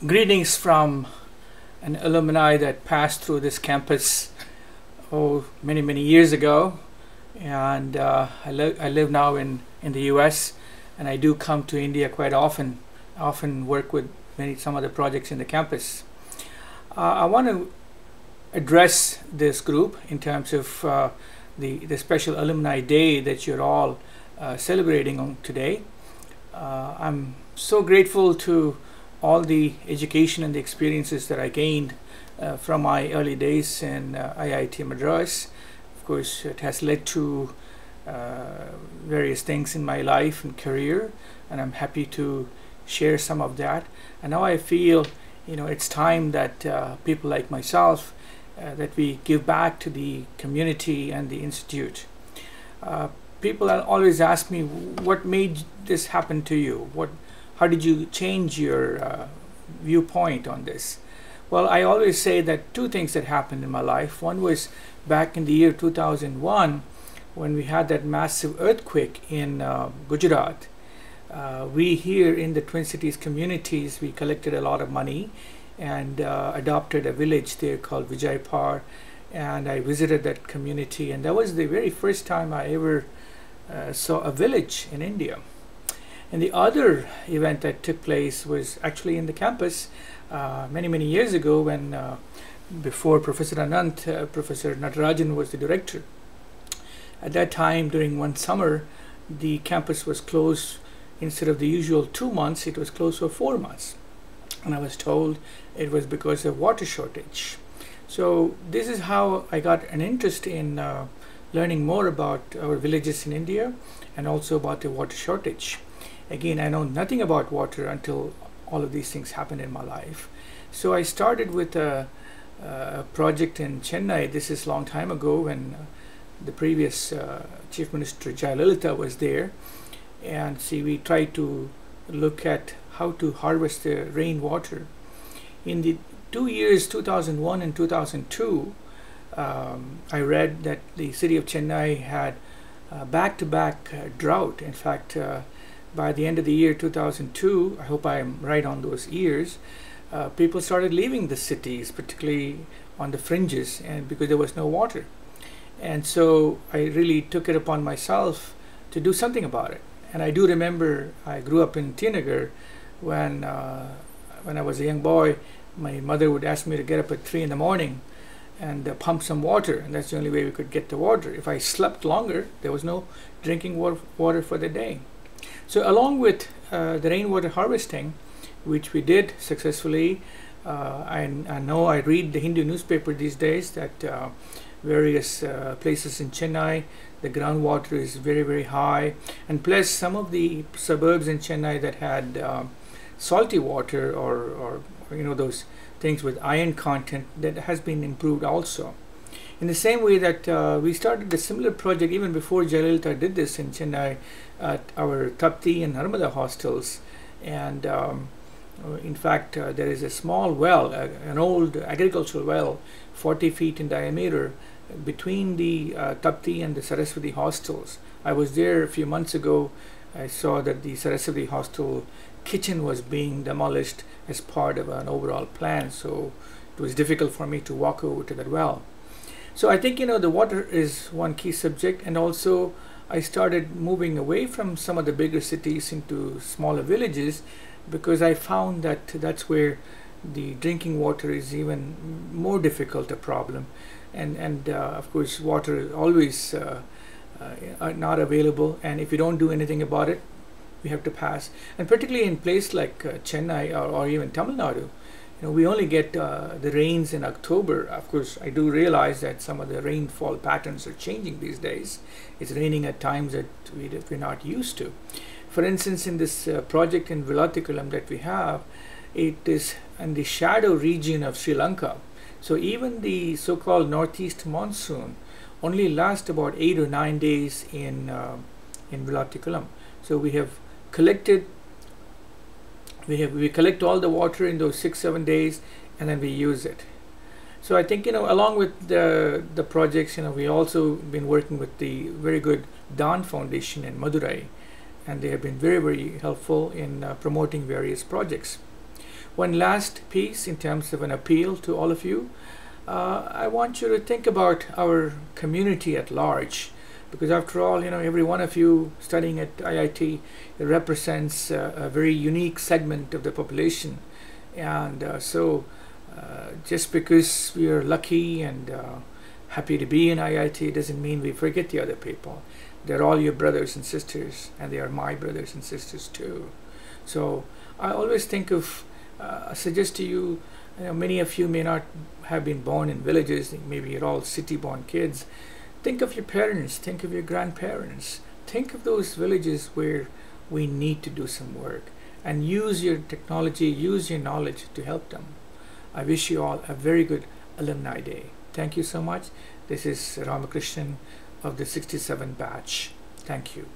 Greetings from an alumni that passed through this campus many years ago, and I live now in the US, and I do come to India quite often. I often work with some of the projects in the campus. I want to address this group in terms of the special Alumni Day that you're all celebrating on today. I'm so grateful to all the education and the experiences that I gained from my early days in IIT Madras. Of course, it has led to various things in my life and career, and I'm happy to share some of that. And now I feel, it's time that people like myself, that we give back to the community and the institute. People always ask me, what made this happen to you? How did you change your viewpoint on this? Well, I always say that two things that happened in my life. One was back in the year 2001, when we had that massive earthquake in Gujarat. We here in the Twin Cities communities, we collected a lot of money and adopted a village there called Vijaypur, and I visited that community, and that was the very first time I ever saw a village in India. And the other event that took place was actually in the campus many years ago, when before Professor Anant, Professor Natarajan was the director. At that time, during one summer, the campus was closed. Instead of the usual 2 months, it was closed for 4 months. And I was told it was because of water shortage. So this is how I got an interest in learning more about our villages in India and also about the water shortage. Again, I know nothing about water until all of these things happened in my life. So I started with a project in Chennai. This is a long time ago, when the previous Chief Minister Jayalalitha was there. And we tried to look at how to harvest the rainwater. In the 2 years, 2001 and 2002, I read that the city of Chennai had back-to-back drought. In fact, by the end of the year 2002, I hope I am right on those years, people started leaving the cities, particularly on the fringes, and because there was no water. And so I really took it upon myself to do something about it. And I do remember I grew up in Tinagar. When I was a young boy, my mother would ask me to get up at 3 in the morning and pump some water, and that's the only way we could get the water. If I slept longer, there was no drinking water for the day. So along with the rainwater harvesting, which we did successfully, I know I read the Hindu newspaper these days that various places in Chennai, the groundwater is very high, and plus some of the suburbs in Chennai that had salty water or those things with iron content, that has been improved also. In the same way that we started a similar project even before Jayalalitha did this in Chennai at our Tapti and Narmada hostels. And in fact, there is a small well, an old agricultural well, 40 feet in diameter, between the Tapti and the Saraswati hostels. I was there a few months ago. I saw that the Saraswati hostel kitchen was being demolished as part of an overall plan, so it was difficult for me to walk over to that well. So I think the water is one key subject, and also I started moving away from some of the bigger cities into smaller villages, because I found that that's where the drinking water is even more difficult a problem, and of course water is always not available, and if you don't do anything about it, we have to pass. And particularly in places like Chennai or even Tamil Nadu, we only get the rains in October. Of course, I do realize that some of the rainfall patterns are changing these days. It's raining at times that we're not used to. For instance, in this project in Villatikulam that we have, it is in the shadow region of Sri Lanka. So even the so-called northeast monsoon only lasts about 8 or 9 days in Villatikulam. So we have collected, we collect all the water in those 6-7 days, and then we use it. So I think along with the projects, we also been working with the very good Dawn Foundation in Madurai, and they have been very helpful in promoting various projects. one last piece in terms of an appeal to all of you. I want you to think about our community at large, because after all, every one of you studying at IIT, it represents a very unique segment of the population. And so just because we are lucky and happy to be in IIT doesn't mean we forget the other people. They're all your brothers and sisters, and they are my brothers and sisters too. So I always think of, suggest to you, many of you may not have been born in villages, maybe you're all city-born kids. Think of your parents, think of your grandparents, think of those villages where we need to do some work, and use your technology, use your knowledge to help them. I wish you all a very good Alumni Day. Thank you so much. This is Ramakrishnan of the 67 batch. Thank you.